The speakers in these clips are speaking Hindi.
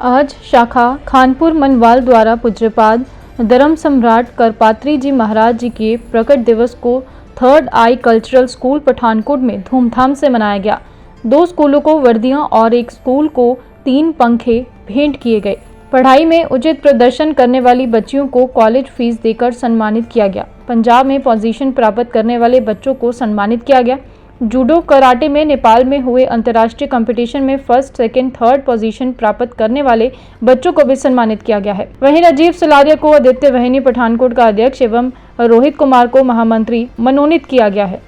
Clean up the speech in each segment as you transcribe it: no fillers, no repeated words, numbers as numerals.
आज शाखा खानपुर मनवाल द्वारा पूज्यपाद धर्म सम्राट करपात्री जी महाराज जी के प्रकट दिवस को थर्ड आई कल्चरल स्कूल पठानकोट में धूमधाम से मनाया गया। 2 स्कूलों को वर्दियां और एक स्कूल को 3 पंखे भेंट किए गए। पढ़ाई में उचित प्रदर्शन करने वाली बच्चियों को कॉलेज फीस देकर सम्मानित किया गया। पंजाब में पोजीशन प्राप्त करने वाले बच्चों को सम्मानित किया गया। जूडो कराटे में नेपाल में हुए अंतर्राष्ट्रीय कंपटीशन में फर्स्ट, सेकंड, थर्ड पोजीशन प्राप्त करने वाले बच्चों को भी सम्मानित किया गया है। वहीं राजीव सलारिया को आदित्य वाहिनी पठानकोट का अध्यक्ष एवं रोहित कुमार को महामंत्री मनोनीत किया गया है।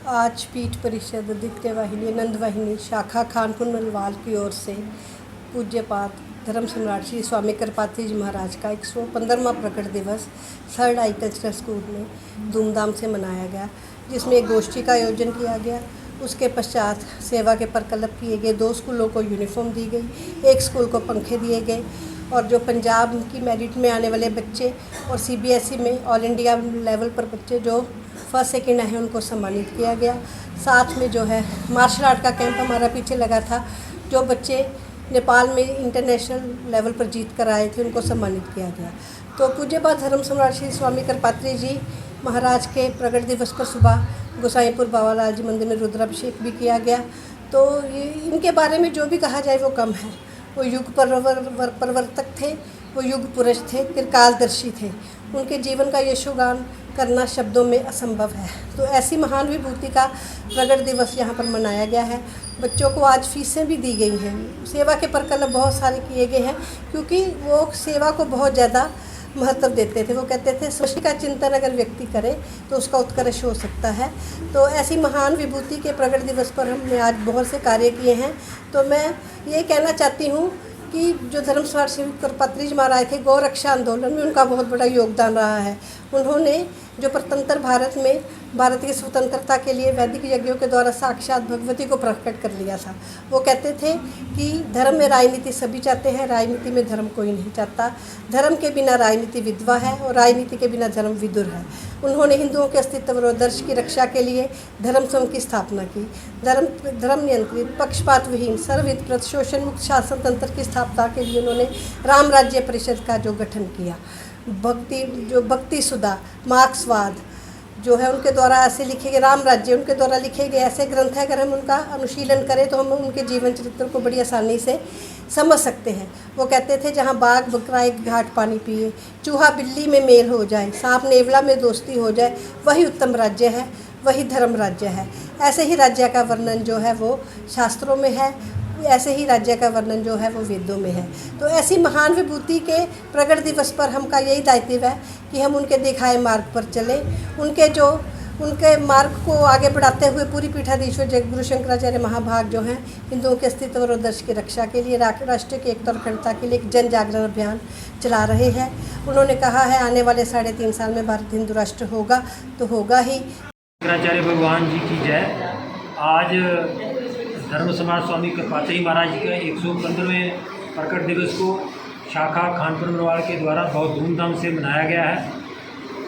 आज पीठ परिषद आदित्य वाहिनी आनंद वाहिनी शाखा खानपुर मनवाल की ओर से पूज्यपाद धर्म सम्राट श्री स्वामी करपात्री जी महाराज का 115वां प्रकट दिवस थर्ड आई कल्चरल स्कूल में धूमधाम से मनाया गया, जिसमें एक गोष्ठी का आयोजन किया गया। उसके पश्चात सेवा के प्रकल्प किए गए। 2 स्कूलों को यूनिफॉर्म दी गई, 1 स्कूल को पंखे दिए गए और जो पंजाब की मेरिट में आने वाले बच्चे और CBSE में ऑल इंडिया लेवल पर बच्चे जो फर्स्ट सेकंड हैं उनको सम्मानित किया गया। साथ में जो है मार्शल आर्ट का कैंप हमारा पीछे लगा था, जो बच्चे नेपाल में इंटरनेशनल लेवल पर जीत कर आए थे उनको सम्मानित किया गया। तो पूज्यपाद धर्म सम्राट श्री स्वामी करपात्री जी महाराज के प्रकट दिवस पर सुबह गोसाईपुर बाबालाल जी मंदिर में रुद्राभिषेक भी किया गया। तो ये इनके बारे में जो भी कहा जाए वो कम है। वो युग प्रवर्तक थे, वो युग पुरुष थे, त्रिकालदर्शी थे। उनके जीवन का यशोगान करना शब्दों में असंभव है। तो ऐसी महान विभूति का प्रकट दिवस यहाँ पर मनाया गया है। बच्चों को आज फीसें भी दी गई हैं। सेवा के प्रकल्प बहुत सारे किए गए हैं, क्योंकि वो सेवा को बहुत ज़्यादा महत्व देते थे। वो कहते थे सृष्टि का चिंतन अगर व्यक्ति करे तो उसका उत्कर्ष हो सकता है। तो ऐसी महान विभूति के प्रकट दिवस पर हमने आज बहुत से कार्य किए हैं। तो मैं ये कहना चाहती हूँ कि जो धर्म सम्राट श्री करपात्री जी महाराज थे, गौ रक्षा आंदोलन में उनका बहुत बड़ा योगदान रहा है। उन्होंने जो प्रतंत्र भारत में भारत की स्वतंत्रता के लिए वैदिक यज्ञों के द्वारा साक्षात भगवती को प्रकट कर लिया था। वो कहते थे कि धर्म में राजनीति सभी चाहते हैं, राजनीति में धर्म कोई नहीं चाहता। धर्म के बिना राजनीति विधवा है और राजनीति के बिना धर्म विदुर है। उन्होंने हिंदुओं के अस्तित्व और आदर्श की रक्षा के लिए धर्म संघ की स्थापना की। धर्म नियंत्रित, पक्षपात विहीन, सर्वहित शोषण मुक्त शासन तंत्र की स्थापना के लिए उन्होंने राम राज्य परिषद का जो गठन किया। भक्ति सुधा, मार्क्सवाद जो है उनके द्वारा ऐसे लिखे गए, राम राज्य उनके द्वारा लिखे गए ऐसे ग्रंथ है। अगर हम उनका अनुशीलन करें तो हम उनके जीवन चरित्र को बड़ी आसानी से समझ सकते हैं। वो कहते थे जहाँ बाघ बकरा एक घाट पानी पिए, चूहा बिल्ली में मेल हो जाए, सांप नेवला में दोस्ती हो जाए, वही उत्तम राज्य है, वही धर्म राज्य है। ऐसे ही राज्य का वर्णन जो है वो शास्त्रों में है, ऐसे ही राज्य का वर्णन जो है वो वेदों में है। तो ऐसी महान विभूति के प्रकट दिवस पर हमका यही दायित्व है कि हम उनके दिखाए मार्ग पर चलें। उनके मार्ग को आगे बढ़ाते हुए पूरी पीठाधीश्वर जगद्गुरु शंकराचार्य महाभाग जो हैं हिंदुओं के अस्तित्व और आदर्श की रक्षा के लिए, राष्ट्र की एकता और अखंडता के लिए एक जन जागरण अभियान चला रहे हैं। उन्होंने कहा है आने वाले 3.5 साल में भारत हिंदू राष्ट्र होगा तो होगा ही। शंकराचार्य भगवान जी की जय। आज धर्म सम्राट स्वामी करपात्री महाराज जी का 115वें प्रकट दिवस को शाखा खानपुर मनवाल के द्वारा बहुत धूमधाम से मनाया गया है।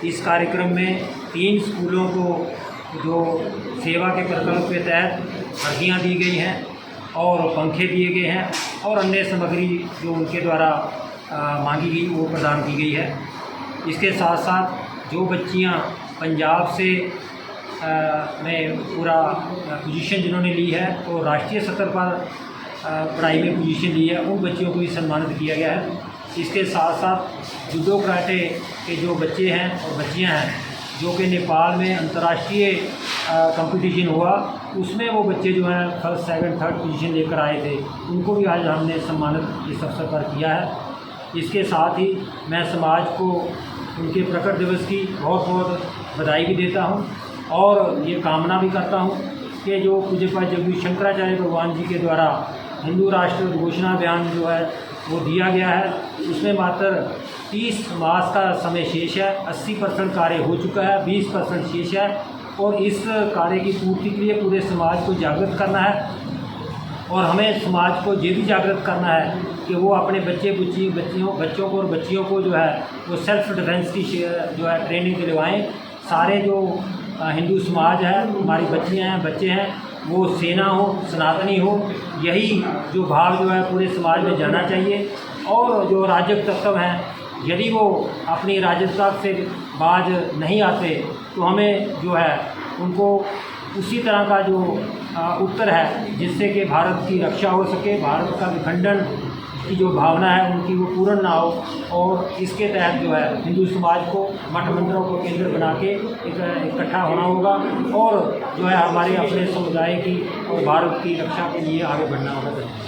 इस कार्यक्रम में 3 स्कूलों को जो सेवा के प्रकल्प के तहत वर्दियाँ दी गई हैं और पंखे दिए गए हैं और अन्य सामग्री जो उनके द्वारा मांगी गई वो प्रदान की गई है। इसके साथ साथ जो बच्चियाँ पंजाब से में पूरा पोजीशन जिन्होंने ली है और राष्ट्रीय स्तर पर पढ़ाई में पोजीशन ली है, उन बच्चियों को भी सम्मानित किया गया है। इसके साथ साथ जूडो कराटे के जो बच्चे हैं और बच्चियां हैं जो कि नेपाल में अंतर्राष्ट्रीय कंपटीशन हुआ, उसमें वो बच्चे जो हैं फर्स्ट, सेकंड, थर्ड पोजीशन लेकर आए थे, उनको भी आज हमने सम्मानित इस अवसर पर किया है। इसके साथ ही मैं समाज को उनके प्रकट दिवस की बहुत बहुत बधाई भी देता हूँ और ये कामना भी करता हूँ कि जो पूज्यपाद जगद्गुरु शंकराचार्य भगवान जी के द्वारा हिंदू राष्ट्र घोषणा अभियान जो है वो दिया गया है, उसमें मात्र 30 मास का समय शेष है। 80% कार्य हो चुका है, 20% शेष है और इस कार्य की पूर्ति के लिए पूरे समाज को जागृत करना है और हमें समाज को ये भी जागृत करना है कि वो अपने बच्चों को और बच्चियों को जो है वो सेल्फ डिफेंस की जो है ट्रेनिंग दिलवाएँ। सारे जो हिंदू समाज है, हमारी बच्चियाँ हैं, बच्चे हैं, वो सेना हो, सनातनी हो, यही जो भाव जो है पूरे समाज में जाना चाहिए। और जो राजक तत्व हैं, यदि वो अपनी राजकता से बाज नहीं आते तो हमें जो है उनको उसी तरह का जो उत्तर है जिससे कि भारत की रक्षा हो सके, भारत का विखंडन की जो भावना है उनकी वो पूर्ण ना हो। और इसके तहत जो है हिंदू समाज को मठ मंदिरों को केंद्र बना के इकट्ठा होना होगा और जो है हमारे अपने समुदाय की और भारत की रक्षा के लिए आगे बढ़ना होगा।